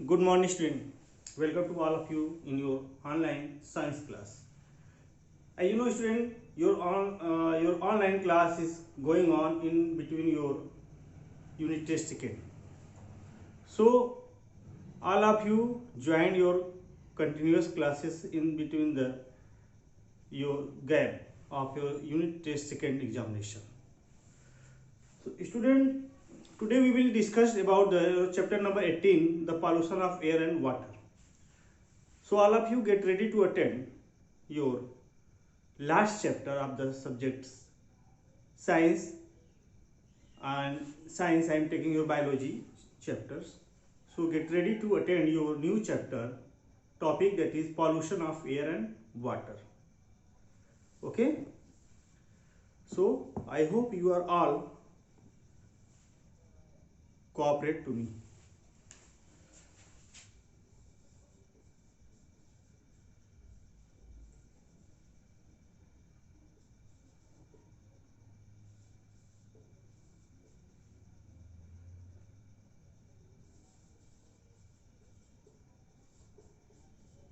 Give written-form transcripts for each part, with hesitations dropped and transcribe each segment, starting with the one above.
Good morning, student. Welcome to all of you in your online science class. Student, your online class is going on in between your unit test second. So all of you joined your continuous classes in between the your gap of your unit test second examination. So student, today we will discuss about the chapter number 18, the pollution of air and water. So all of you get ready to attend your last chapter of the subjects science. And science I am taking your biology chapters. So get ready to attend your new chapter topic, that is pollution of air and water. Okay, so I hope you are all cooperate to me.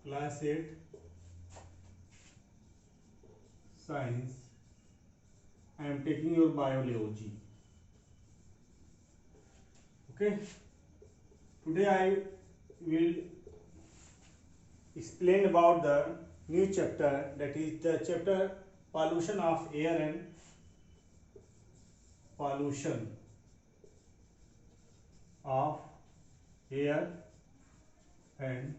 Class 8 science, I am taking your biology. Okay, today I will explain about the new chapter, that is the chapter pollution of air and pollution of air and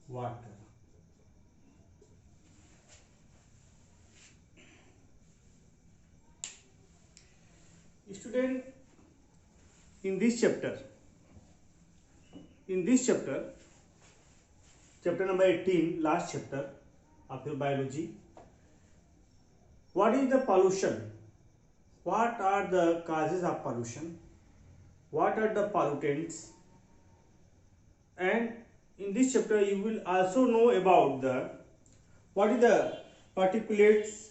water. Student, in this chapter, chapter number 18, last chapter of your biology, what is the pollution? What are the causes of pollution? What are the pollutants? And in this chapter you will also know about the what is the particulates,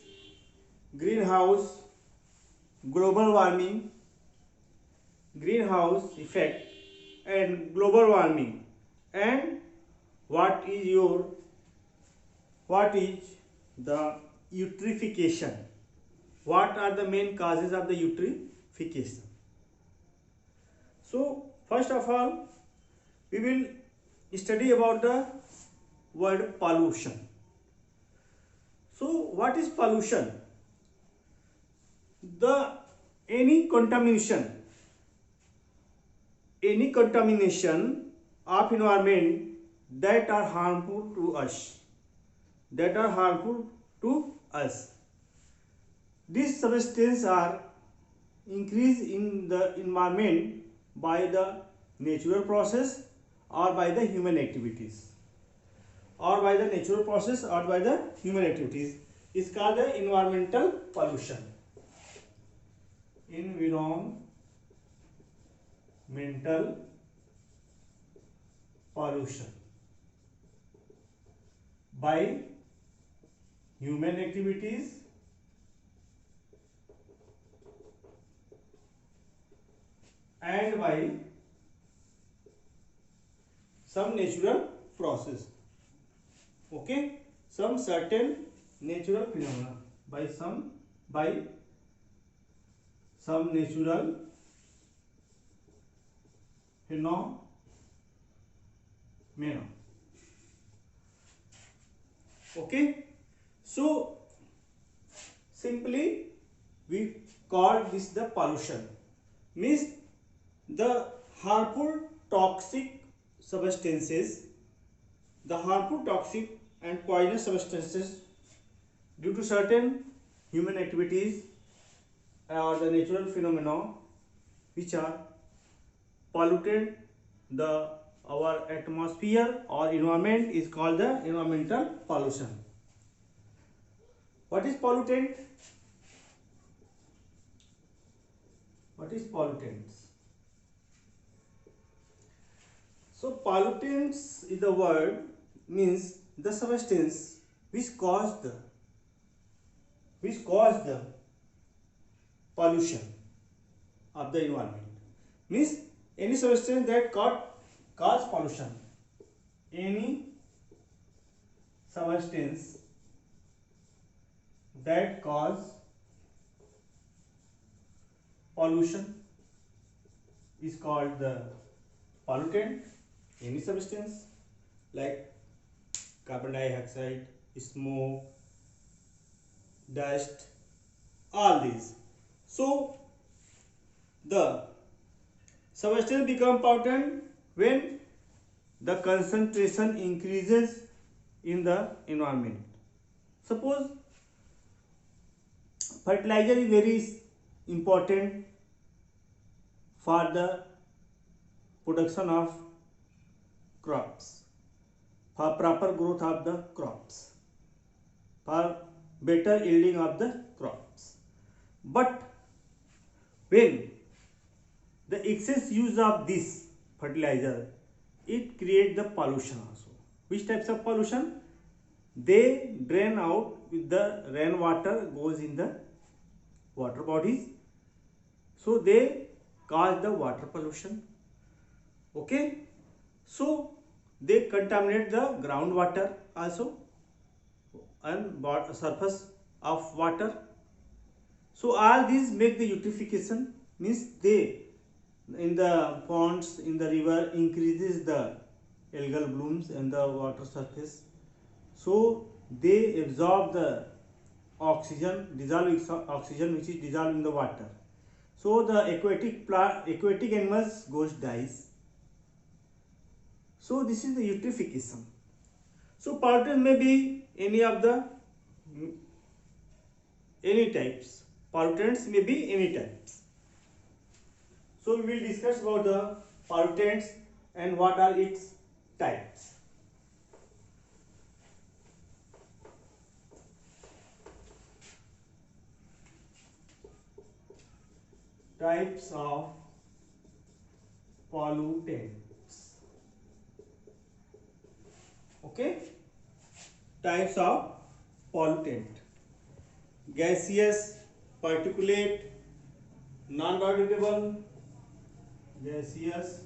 greenhouse, global warming, greenhouse effect and global warming, and what is the eutrophication. What are the main causes of the eutrophication? So first of all, we will study about the word pollution. So what is pollution? The any contamination of environment that are harmful to us, these substances are increased in the environment by the natural process or by the human activities, is called the environmental pollution. Environmental pollution by human activities and by some natural process. Okay, some certain natural phenomena, by some natural phenomena. Okay, so simply we call this the pollution, means the harmful toxic substances, and poisonous substances due to certain human activities or the natural phenomena which are polluted our atmosphere or environment, is called the environmental pollution. What is pollutant? What is pollutants? So pollutants is the word, means the substance which cause the pollution of the environment, means any substance that cause pollution. Any substance that cause pollution is called the pollutant. Any substance like carbon dioxide, smoke, dust, all these. So the substance become pollutant when the concentration increases in the environment. Suppose fertilizer is very important for the production of crops, for proper growth of the crops, for better yielding of the crops. But when the excess use of this fertilizer, it creates the pollution also. Which types of pollution? They drain out with the rainwater goes in the water bodies, so they cause the water pollution. Okay, so they contaminate the groundwater also and surface of water. So all these make the eutrophication, means they in the ponds, in the river, increases the algal blooms and the water surface. So they absorb the oxygen, dissolve oxygen which is dissolved in the water. So the aquatic animals goes dies. So this is the eutrophication. So pollutant may be any of the any types. Pollutants may be any types. So we will discuss about the pollutants and what are its types. Types of pollutants. Okay, types of pollutant: gaseous, particulate, non-biodegradable, gaseous,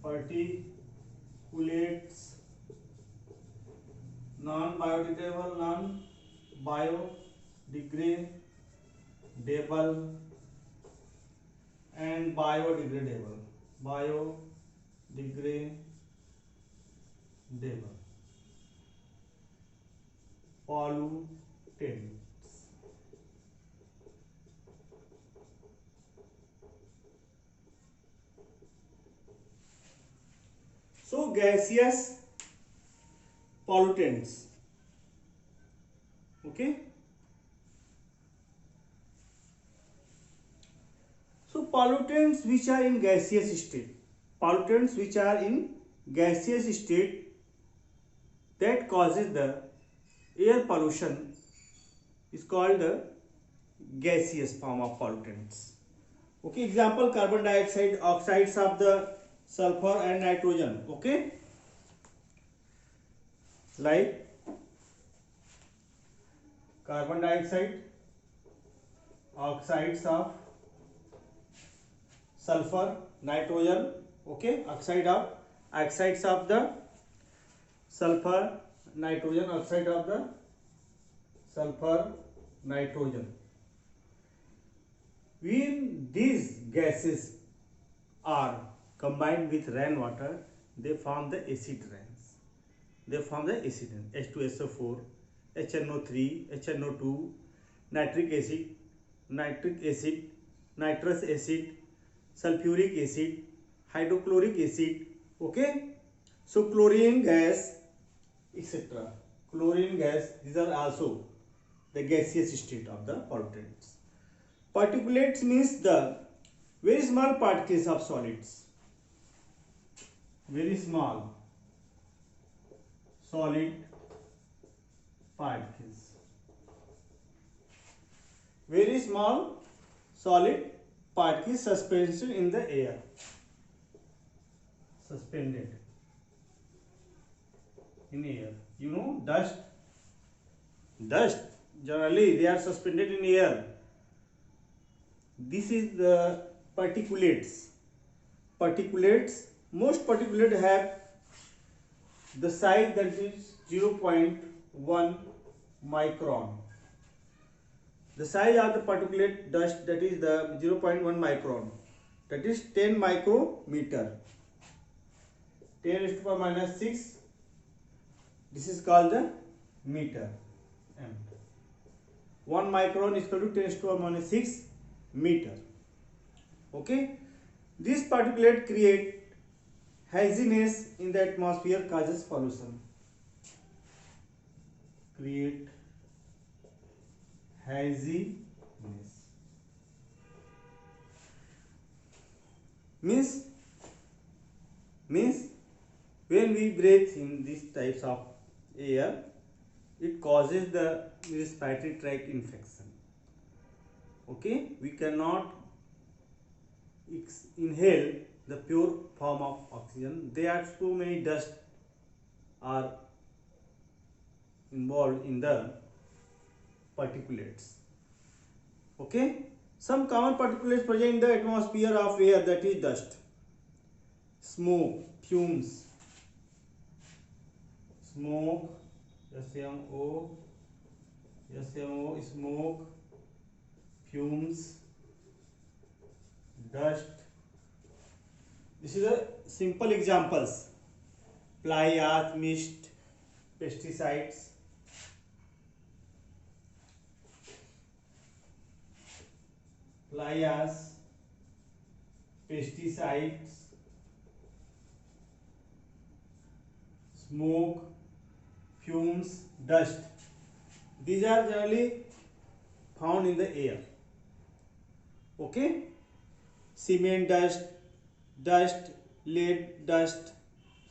particulates, non-biodegradable, non-biodegradable, and biodegradable. Biodegradable pollutants. So gaseous pollutants. Okay. So pollutants which are in gaseous state. Pollutants which are in gaseous state that causes the air pollution is called the gaseous form of pollutants. Okay, example carbon dioxide, oxides of the sulfur and nitrogen. Okay, like carbon dioxide, oxides of sulfur, nitrogen. Okay, oxides of the sulfur, nitrogen, oxide of the sulfur, nitrogen. When these gases are combined with rainwater, they form the acid rains. They form the acid rain: H2SO4, HNO3, HNO2, nitric acid, nitrous acid, sulfuric acid, hydrochloric acid. Okay, so chlorine gas, etc. Chlorine gas, these are also the gaseous state of the pollutants. Particulates means the very small particles of solids. Very small solid particles. Very small solid particles suspended in the air. Suspended in air. You know, dust generally they are suspended in air. This is the particulates. Most particulate have the size that is 0.1 micron. The size of the particulate dust, that is the 0.1 micron, that is 10 micrometer. 10 raised to power minus 6, this is called the meter. 1 micron is equal to 10 raised to power minus 6 meter. Okay, this particulate create haziness in the atmosphere, causes pollution. Create haziness means when we breathe in these types of air, it causes the respiratory tract infection. Okay, we cannot inhale the pure form of oxygen. There are so many dust are involved in the particulates. Okay, some common particulates present in the atmosphere of air, that is dust, smoke, fumes. Smoke, SMO, smoke, fumes, dust. This is a simple examples: fly ash, mist, pesticides. Fly ash, pesticides, smoke, fumes, dust. These are generally found in the air. Okay, cement dust, lead dust,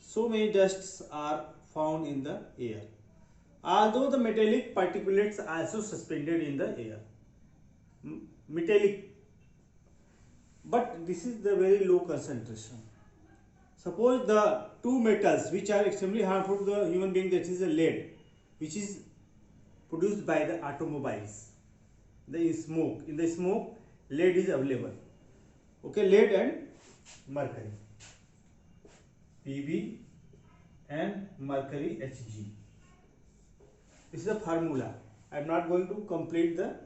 so many dusts are found in the air. Although the metallic particulates are also suspended in the air. Metallic, but this is the very low concentration. Suppose the two metals which are extremely harmful to the human being, that is the lead, which is produced by the automobiles. In the smoke, lead is available. Okay, lead and mercury, Pb and mercury Hg. This is the formula. I am not going to complete the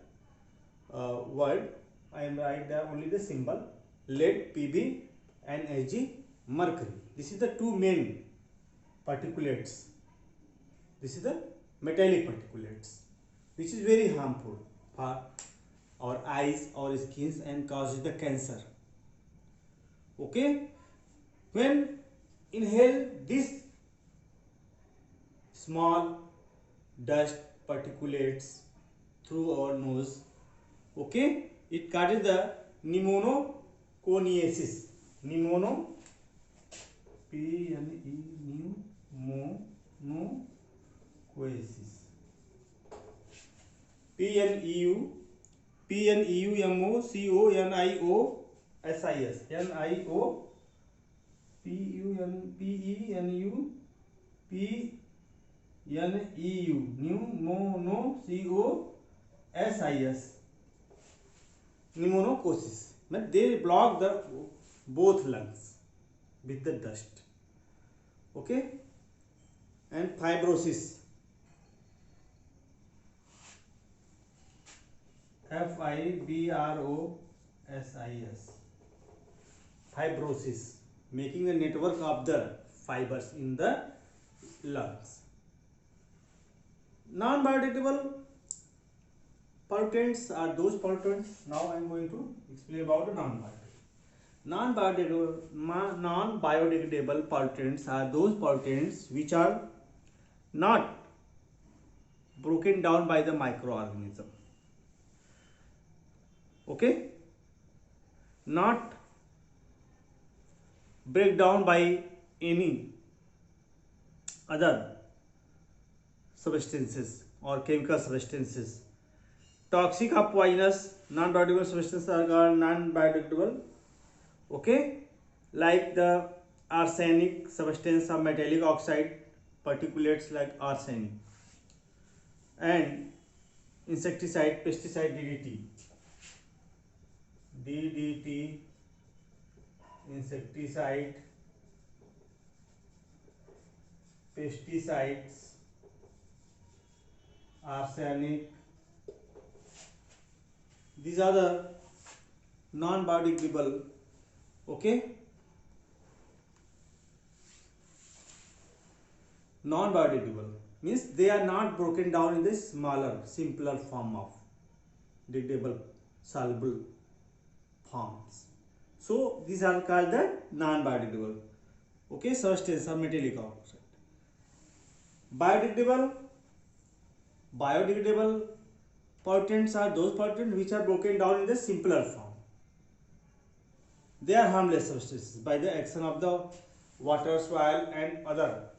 word. I am write there only the symbol: lead, Pb and Hg, mercury. This is the two main particulates. This is the metallic particulates, which is very harmful for our eyes, our skins, and causes the cancer. Okay, when inhale this small dust particulates through our nose, okay, it causes the pneumoconiasis. Pneumoconiasis. Pneumoconiasis. But they block the both lungs with the dust. Okay, and fibrosis. Fibrosis. Fibrosis, making a network of the fibers in the lungs. Non-biodegradable pollutants are those pollutants. Now I am going to explain about the non-biodegradable. Non-biodegradable pollutants are those pollutants which are not broken down by the microorganism. Okay, not break down by any other substances or chemical substances. Toxic or poisonous non-biodegradable substances are called non-biodegradable. Okay, like the arsenic substance of metallic oxide, particulates like arsenic, and insecticide, pesticide, DDT, insecticide, pesticides, arsenic. These are the non-biodegradable. Okay, non-biodegradable means they are not broken down in the smaller, simpler form of degradable, soluble forms. So these are called the non-biodegradable. Okay, substance or metallic oxide. Biodegradable pollutants are those pollutants which are broken down in the simpler form. They are harmless substances by the action of the water, soil and other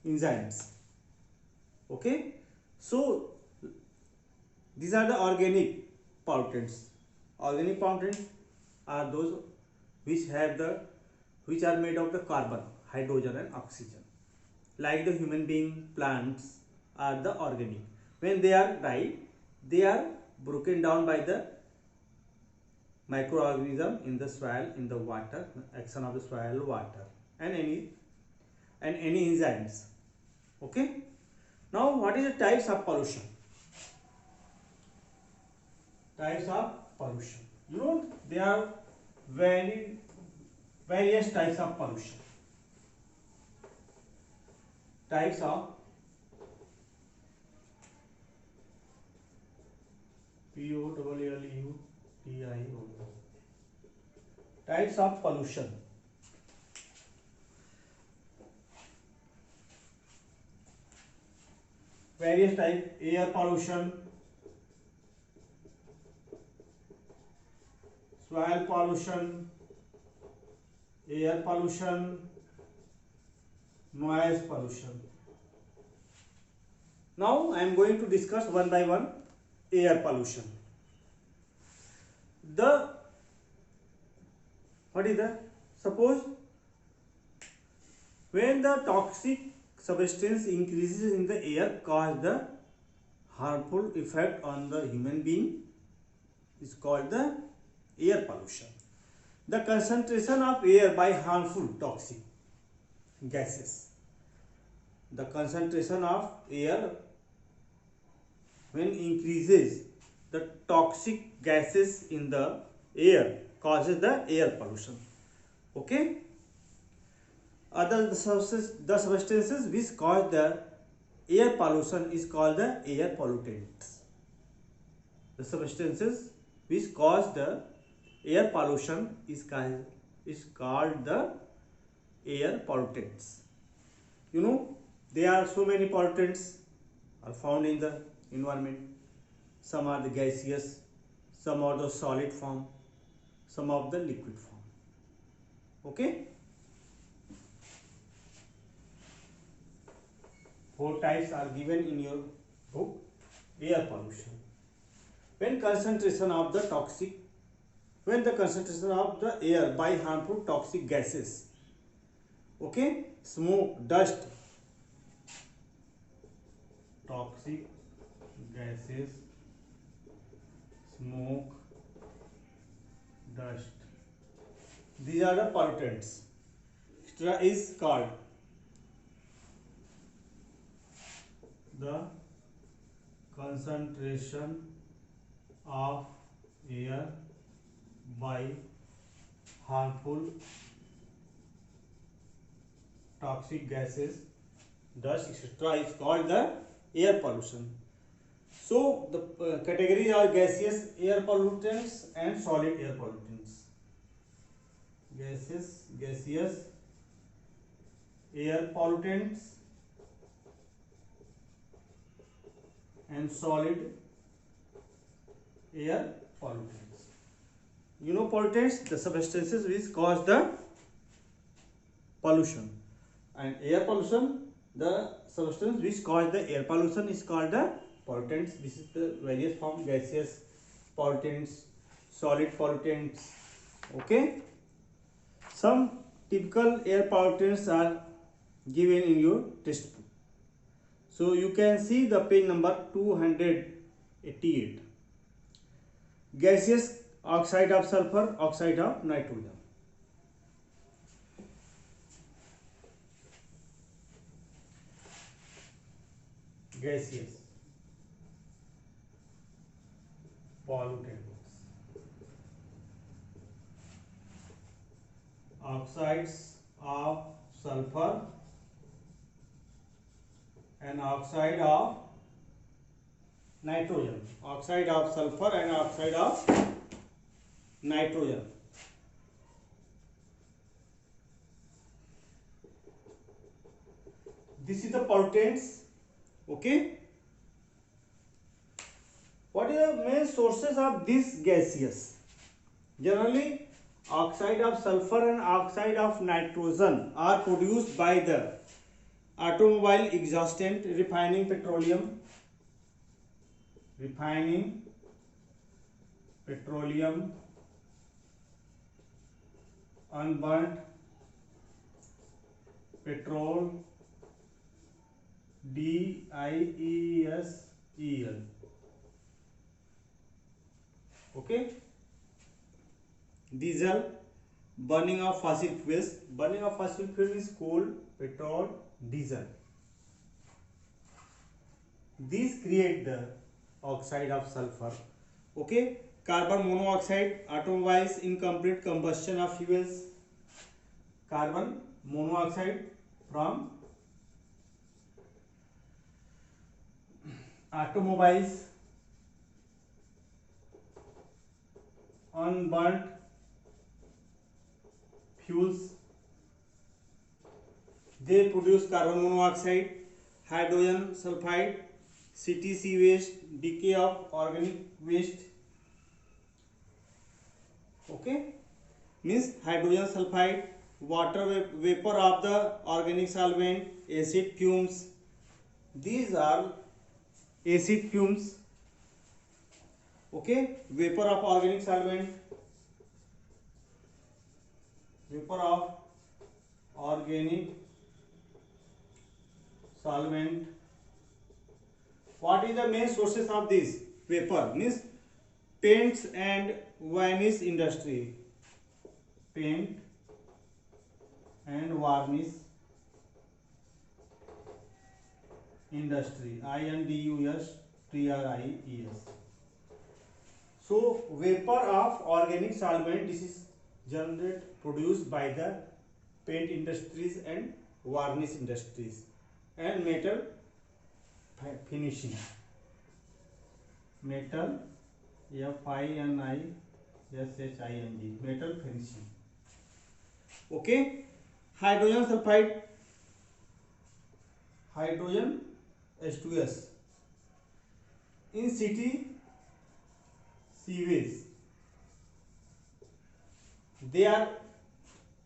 enzymes. Okay, so these are the organic pollutants. Organic pollutants are those which are made of the carbon, hydrogen and oxygen. Like the human being, plants are the organic. When they are died, they are broken down by the microorganism in the soil, in the water, action of the soil, water and any enzymes. Okay. Now what is the types of pollution? Types of pollution. You know, there are various types of pollution. Types of POLLUTION. Types of pollution. Various types: air pollution, soil pollution, air pollution, noise pollution. Now I am going to discuss one by one air pollution. Suppose when the toxic substance increases in the air cause the harmful effect on the human being is called the air pollution. The concentration of air by harmful toxic gases. The concentration of air when increases, the toxic gases in the air causes the air pollution. Okay. The substances which cause the air pollution is called the air pollutants. The substances which cause the air pollution is called the air pollutants. You know, there are so many pollutants are found in the environment. Some are the gaseous, some are the solid form, some of the liquid form. Okay. 4 types are given in your book. Air pollution. When the concentration of the air by harmful toxic gases, okay, smoke, dust, toxic gases, smoke, dust, these are the pollutants. Extra is called the concentration of air by harmful toxic gases, dust, etc. is called the air pollution. So the categories are gaseous air pollutants and solid air pollutants. Gaseous air pollutants and solid air pollutants. You know, pollutants, the substances which cause the pollution, and air pollution, the substance which cause the air pollution is called the pollutants. This is the various form: gaseous pollutants, solid pollutants. Okay. Some typical air pollutants are given in your textbook. So you can see the page number 288. Gaseous: oxide of sulfur, oxide of nitrogen. gaseous pollutants, oxides of sulfur and oxide of nitrogen, oxide of sulfur and oxide of nitrogen. This is the pollutants. Okay. What are the main sources of this gaseous? Generally, oxide of sulfur and oxide of nitrogen are produced by the automobile exhaustant, refining petroleum, unburnt petrol, DIESEL. Okay. Diesel, burning of fossil fuels. Burning of fossil fuel is coal, petrol, diesel. These create the oxide of sulfur. Okay. Carbon monoxide, automobiles, incomplete combustion of fuels. Carbon monoxide from automobiles, unburnt fuels, they produce carbon monoxide, hydrogen sulfide, CTC waste, decay of organic waste. Okay, means hydrogen sulfide, water vapor of the organic solvent, acid fumes. These are acid fumes. Okay, vapor of organic solvent, vapor of organic solvent. What is the main sources of this vapor? Means paints and varnish industry, paint and varnish industry, INDUSTRIES. So vapor of organic solvent, this is generated produced by the paint industries and varnish industries, and metal finishing, metal FINISHING, metal finishing. Okay, hydrogen sulfide, hydrogen H2S in city sewage, they are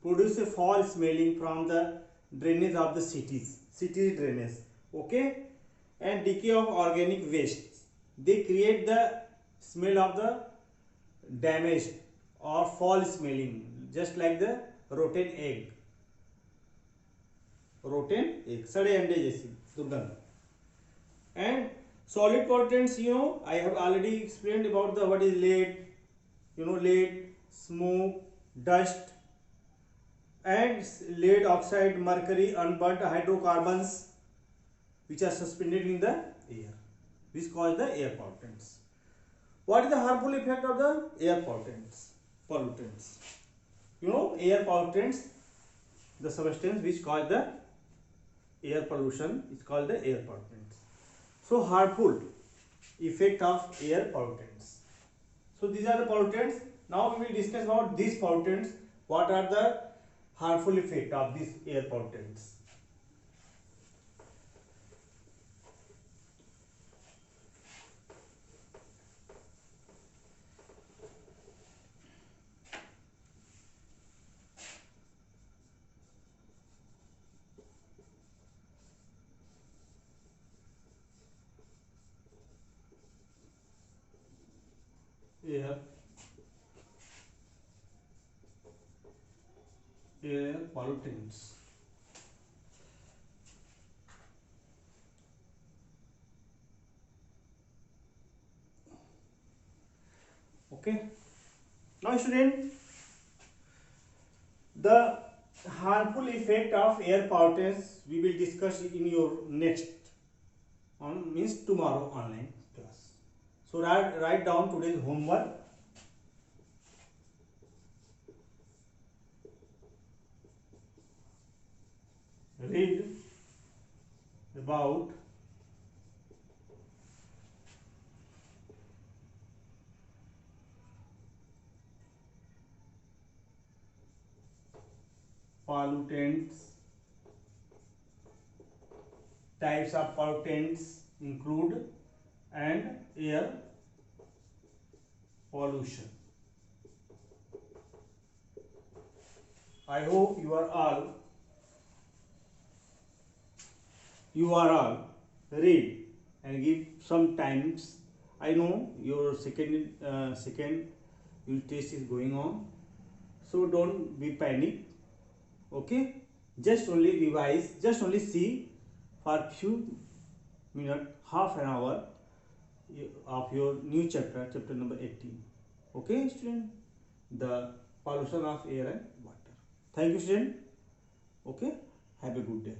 produce a foul smelling from the drainage of the city drainage. Okay, and decay of organic waste, they create the smell of the damaged or foul smelling, just like the rotten egg, सड़े अंडे जैसी दुर्गंध. And solid pollutants, I have already explained about the what is lead, lead, smoke, dust, and lead oxide, mercury, unburnt hydrocarbons which are suspended in the air, which cause the air pollutants. What is the harmful effect of the air pollutants? Air pollutants, the substance which cause the air pollution is called the air pollutants. So harmful effect of air pollutants. So these are the pollutants. Now we will discuss about these pollutants. What are the harmful effect of these air pollutants? Air pollutants. Okay. Now student, the harmful effect of air pollutants we will discuss in your next on means tomorrow online class. So write down today's homework. Read about pollutants. Types of pollutants include and air pollution. I hope you are all read and give some times. I know your second unit test is going on, so don't be panic. Okay, just only revise, just only see for few minutes, half an hour of your new chapter number 18. Okay, student, the pollution of air and water. Thank you, student. Okay, have a good day.